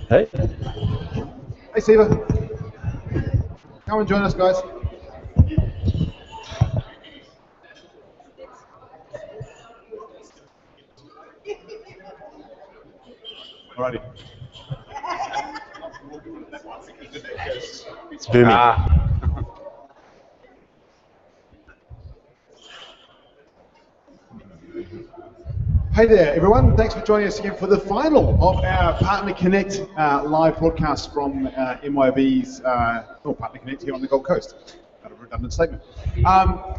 Hey. Hey, Siva. Come and join us, guys. Alrighty. It's booming. Hey there, everyone. Thanks for joining us again for the final of our Partner Connect live broadcast from MYOB's Partner Connect here on the Gold Coast. Kind of a redundant statement.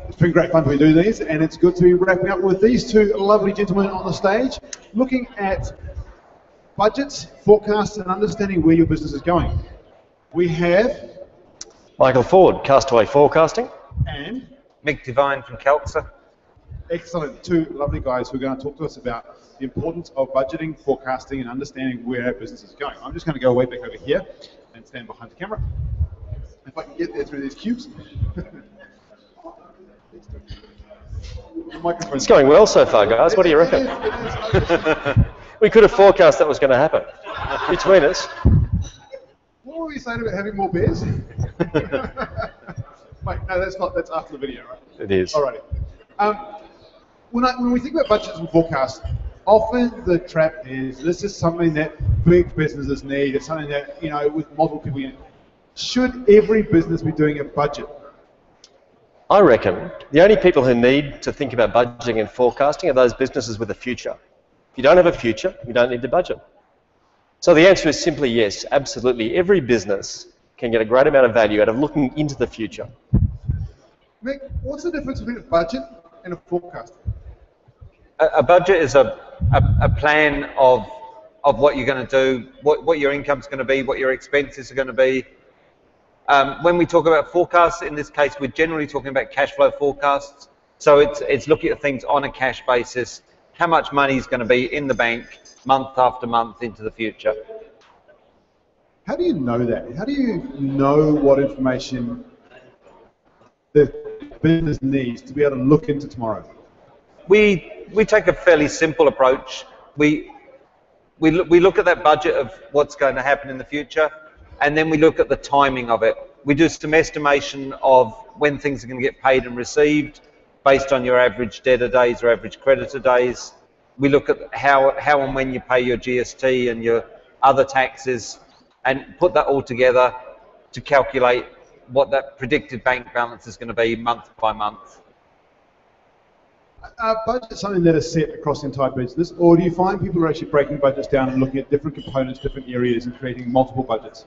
It's been great fun to be doing these, and it's good to be wrapping up with these two lovely gentlemen on the stage, looking at budgets, forecasts, and understanding where your business is going. We have Michael Ford, Castaway Forecasting. And Mick Devine from Calxa. Excellent. Two lovely guys who are going to talk to us about the importance of budgeting, forecasting, and understanding where our business is going. I'm just going to go way back over here and stand behind the camera. If I can get there through these cubes. It's going well so far, guys. What do you reckon? It is. We could have forecast that was going to happen between us. What were we saying about having more beers? Mate, no, that's not. That's after the video, right? It is. Alrighty. When we think about budgets and forecasts, often the trap is this is something that big businesses need. It's something that, you know, with multiple people in it. Should every business be doing a budget? I reckon the only people who need to think about budgeting and forecasting are those businesses with a future. If you don't have a future, you don't need to budget. So the answer is simply yes, absolutely. Every business can get a great amount of value out of looking into the future. Mick, what's the difference between a budget and a forecast? A budget is a plan of what you're going to do, what your income's going to be, what your expenses are going to be. When we talk about forecasts, in this case, we're generally talking about cash flow forecasts. So it's looking at things on a cash basis, how much money is going to be in the bank month after month into the future. How do you know that? How do you know what information the business needs to be able to look into tomorrow? We take a fairly simple approach. We look at that budget of what's going to happen in the future, and then we look at the timing of it. We do some estimation of when things are going to get paid and received based on your average debtor days or average creditor days. We look at how and when you pay your GST and your other taxes, and put that all together to calculate what that predicted bank balance is going to be month by month. Are budgets something that is set across the entire business, or do you find people are actually breaking budgets down and looking at different components, different areas, and creating multiple budgets?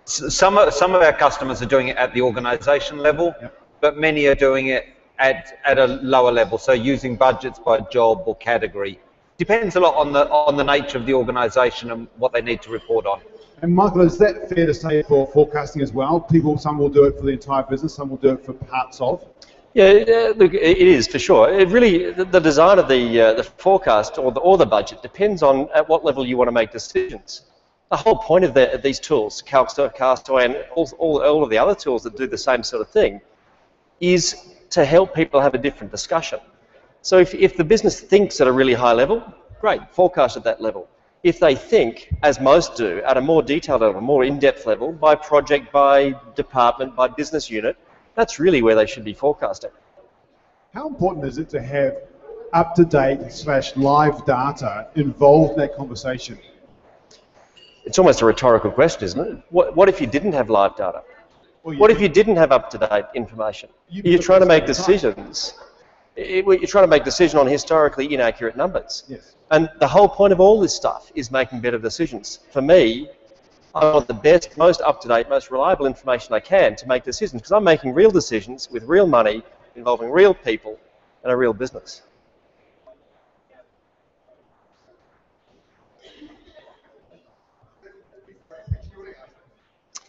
Some of our customers are doing it at the organisation level, Yep. but many are doing it at a lower level, so using budgets by job or category. Depends a lot on the nature of the organisation and what they need to report on. And Michael, is that fair to say for forecasting as well? Some will do it for the entire business, some will do it for parts of. Yeah, look, it is for sure. It really, the design of the forecast or the budget depends on at what level you want to make decisions. The whole point of these tools, Calxa, Castaway, and all of the other tools that do the same sort of thing, is to help people have a different discussion. So if the business thinks at a really high level, great, forecast at that level. If they think, as most do, at a more detailed level, more in-depth level, by project, by department, by business unit, that's really where they should be forecasting. How important is it to have up-to-date / live data involved in that conversation? It's almost a rhetorical question, isn't it? What if you didn't have live data? Well, What if you didn't have up-to-date information? You're trying to make decisions. You're trying to make decisions on historically inaccurate numbers. Yes. And the whole point of all this stuff is making better decisions. For me, I want the best, most up-to-date, most reliable information I can to make decisions, because I'm making real decisions with real money, involving real people and a real business.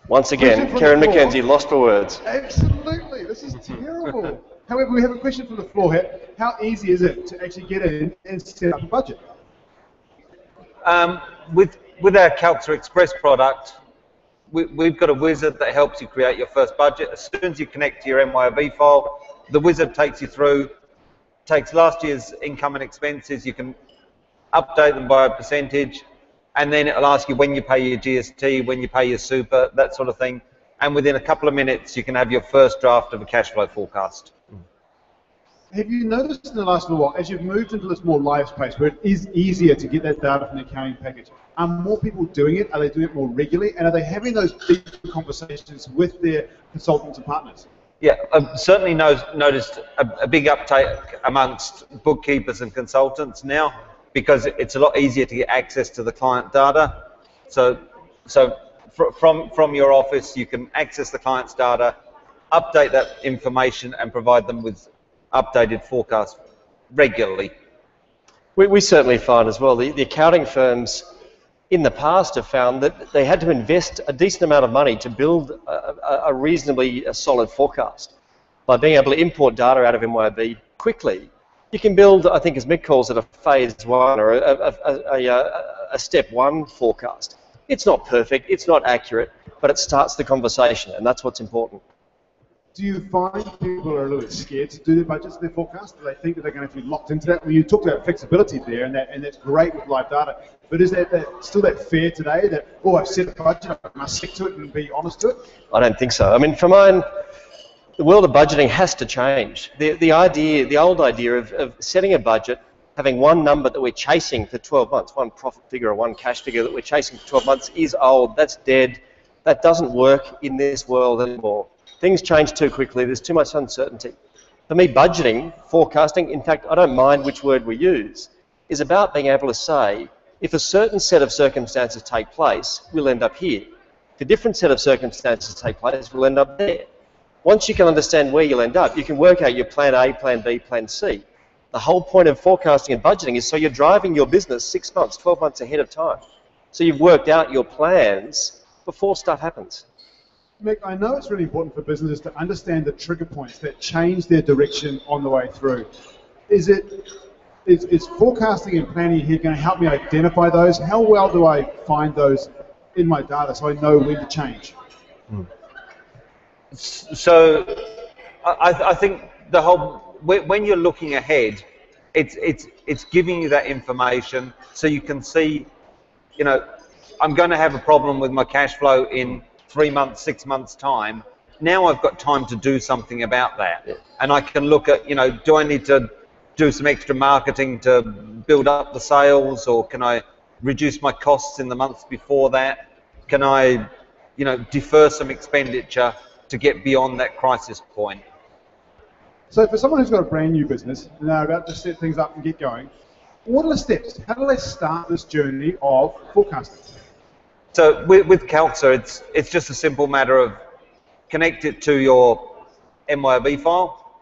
Once again, Karen McKenzie lost for words. Absolutely, this is terrible. However, we have a question from the floor here. How easy is it to actually get in and set up a budget? With our Calxa Express product, we've got a wizard that helps you create your first budget. As soon as you connect to your MYOB file, the wizard takes you through, takes last year's income and expenses. You can update them by a percentage, and then it'll ask you when you pay your GST, when you pay your super, that sort of thing. And within a couple of minutes, you can have your first draft of a cash flow forecast. Have you noticed in the last little while, as you've moved into this more live space, where it is easier to get that data from the accounting package, are more people doing it? Are they doing it more regularly? And are they having those deep conversations with their consultants and partners? Yeah, I've certainly noticed a big uptake amongst bookkeepers and consultants now, because it's a lot easier to get access to the client data. So from your office, you can access the client's data, update that information, and provide them with updated forecasts regularly. We certainly find as well, the accounting firms in the past have found that they had to invest a decent amount of money to build a reasonably solid forecast. By being able to import data out of MYOB quickly, you can build, I think as Mick calls it, a phase one or a step one forecast. It's not perfect, it's not accurate, but it starts the conversation, and that's what's important. Do you find people are a little bit scared to do their budgets, their forecast? Do they think that they're going to be locked into that? Well, you talked about flexibility there, and that's great with live data. But is that still that fear today that, oh, I've set a budget, I must stick to it and be honest to it? I don't think so. I mean, for mine, the world of budgeting has to change. The old idea of setting a budget, having one number that we're chasing for 12 months, one profit figure or one cash figure that we're chasing for 12 months is old. That's dead. That doesn't work in this world anymore. Things change too quickly. There's too much uncertainty. For me, budgeting, forecasting, in fact, I don't mind which word we use, is about being able to say, if a certain set of circumstances take place, we'll end up here. If a different set of circumstances take place, we'll end up there. Once you can understand where you'll end up, you can work out your plan A, plan B, plan C. The whole point of forecasting and budgeting is so you're driving your business 6 months, 12 months ahead of time. So you've worked out your plans before stuff happens. Mick, I know it's really important for businesses to understand the trigger points that change their direction on the way through. Is forecasting and planning here going to help me identify those? How well do I find those in my data so I know when to change? So I think the whole, when you're looking ahead, it's giving you that information so you can see, you know, I'm going to have a problem with my cash flow in 3 months, 6 months time. Now I've got time to do something about that. Yeah. And I can look at, you know, do I need to do some extra marketing to build up the sales, or can I reduce my costs in the months before that? Can I, you know, defer some expenditure to get beyond that crisis point? So for someone who's got a brand new business and they're about to set things up and get going, what are the steps? How do they start this journey of forecasting? So with Calxa, it's just a simple matter of connect it to your MYOB file,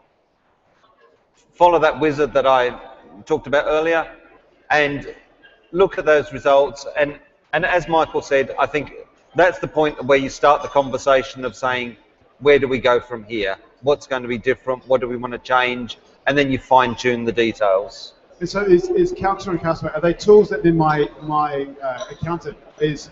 follow that wizard that I talked about earlier, and look at those results. And as Michael said, I think that's the point where you start the conversation of saying, where do we go from here? What's going to be different? What do we want to change? And then you fine-tune the details. And so is Calxa and Customer, are they tools that then my accountant is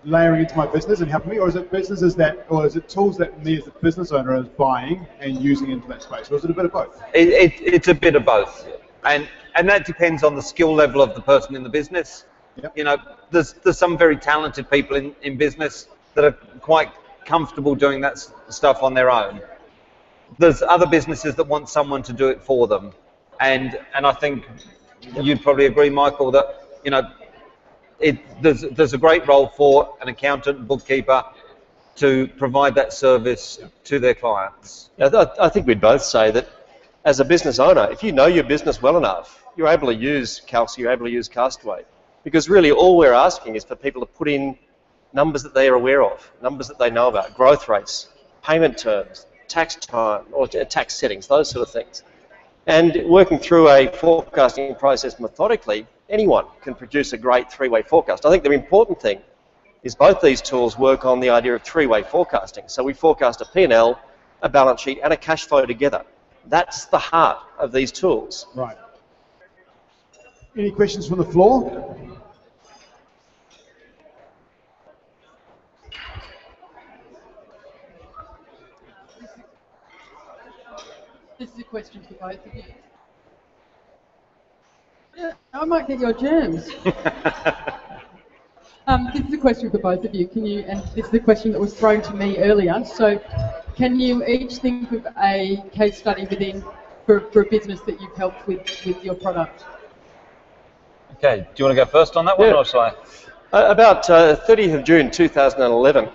layering into my business and helping me, or is it tools that me as a business owner is buying and using into that space, or is it a bit of both? It's a bit of both, and that depends on the skill level of the person in the business. Yep. You know, there's some very talented people in business that are quite comfortable doing that stuff on their own. There's other businesses that want someone to do it for them, and I think you'd probably agree, Michael, that, you know, there's a great role for an accountant and bookkeeper to provide that service to their clients. I think we'd both say that as a business owner, if you know your business well enough, you're able to use Calxa, you're able to use Castaway, because really all we're asking is for people to put in numbers that they are aware of, numbers that they know about, growth rates, payment terms, tax time, or tax settings, those sort of things. And working through a forecasting process methodically, anyone can produce a great three-way forecast. I think the important thing is both these tools work on the idea of three-way forecasting. So we forecast a P&L, a balance sheet, and a cash flow together. That's the heart of these tools. Right. Any questions from the floor? This is a question for both of you. Yeah, I might get your germs. This is a question for both of you. Can you? And this is a question that was thrown to me earlier. So, can you each think of a case study for a business that you've helped with your product? Okay. Do you want to go first on that one, Yeah. or shall I? About 30th of June 2011,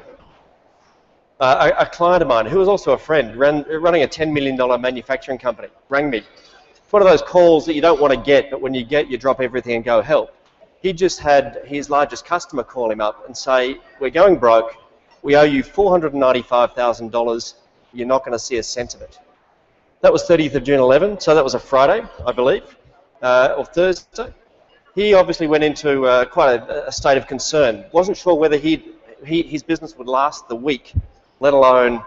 a client of mine, who was also a friend, running a $10 million manufacturing company, rang me. It's one of those calls that you don't want to get, but when you get, you drop everything and go help. He just had his largest customer call him up and say, we're going broke, we owe you $495,000, you're not going to see a cent of it. That was 30th of June 11, so that was a Friday, I believe, or Thursday. He obviously went into quite a state of concern. Wasn't sure whether his business would last the week, let alone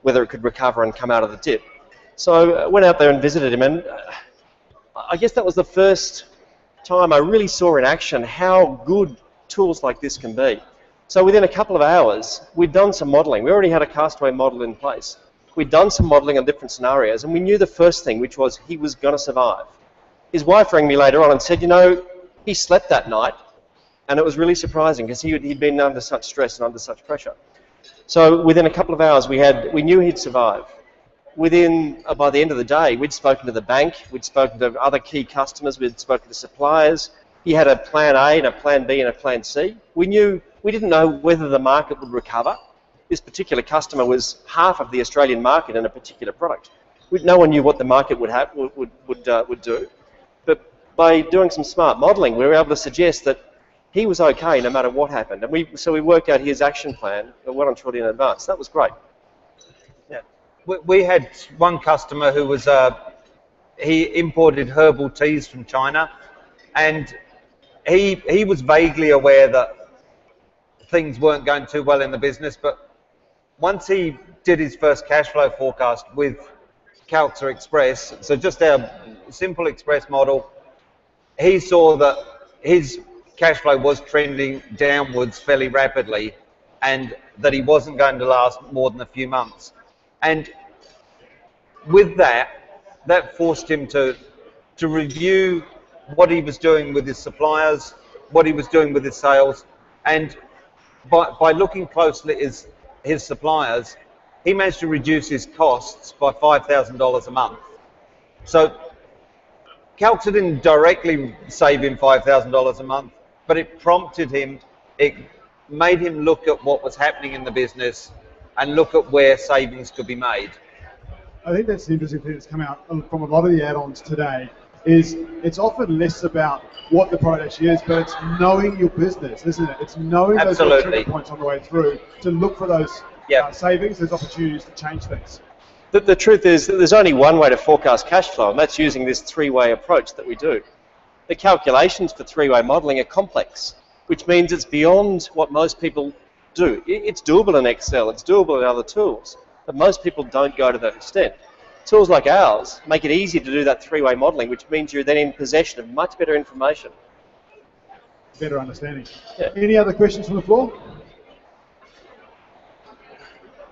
whether it could recover and come out of the dip. So went out there and visited him, and I guess that was the first time I really saw in action how good tools like this can be. So within a couple of hours, we'd done some modelling. We already had a Castaway model in place. We'd done some modelling on different scenarios, and we knew the first thing, which was he was going to survive. His wife rang me later on and said, you know, he slept that night, and it was really surprising because he'd been under such stress and under such pressure. So within a couple of hours, we knew he'd survive. By the end of the day, we'd spoken to the bank, we'd spoken to other key customers, we'd spoken to suppliers. He had a plan A and a plan B and a plan C. We didn't know whether the market would recover. This particular customer was half of the Australian market in a particular product. No one knew what the market would do. But by doing some smart modelling, we were able to suggest that he was okay no matter what happened. And so we worked out his action plan well and truly in advance. That was great. Yeah. We had one customer who was, he imported herbal teas from China, and he was vaguely aware that things weren't going too well in the business, but once he did his first cash flow forecast with Calxa Express, so just our simple Express model, he saw that his cash flow was trending downwards fairly rapidly and that he wasn't going to last more than a few months. And with that forced him to review what he was doing with his suppliers, what he was doing with his sales, and by looking closely at his suppliers, he managed to reduce his costs by $5,000 a month. So Calxa didn't directly save him $5,000 a month, but it prompted him, it made him look at what was happening in the business and look at where savings could be made. I think that's the interesting thing that's come out from a lot of the add-ons today, is it's often less about what the product actually is, but it's knowing your business, isn't it? It's knowing those trigger points on the way through to look for those savings, those opportunities to change things. The truth is that there's only one way to forecast cash flow, and that's using this three-way approach that we do. The calculations for three-way modelling are complex, which means it's beyond what most people do. It's doable in Excel, it's doable in other tools, but most people don't go to that extent. Tools like ours make it easy to do that three-way modelling, which means you're then in possession of much better information. Better understanding. Yeah. Any other questions from the floor?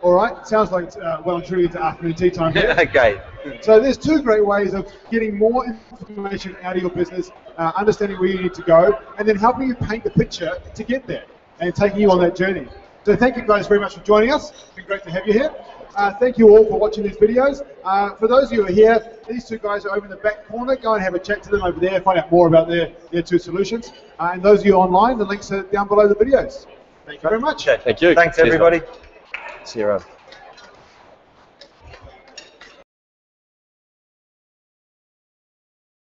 All right, sounds like it's well and truly into afternoon tea time here. Okay. So there's two great ways of getting more information out of your business, understanding where you need to go, and then helping you paint the picture to get there and taking you on that journey. So thank you guys very much for joining us. It's been great to have you here. Thank you all for watching these videos. For those of you who are here, these two guys are over in the back corner. Go and have a chat to them over there, find out more about their two solutions. And those of you online, the links are down below the videos. Thank you very much. Okay, thank you. Thanks, everybody. See you around.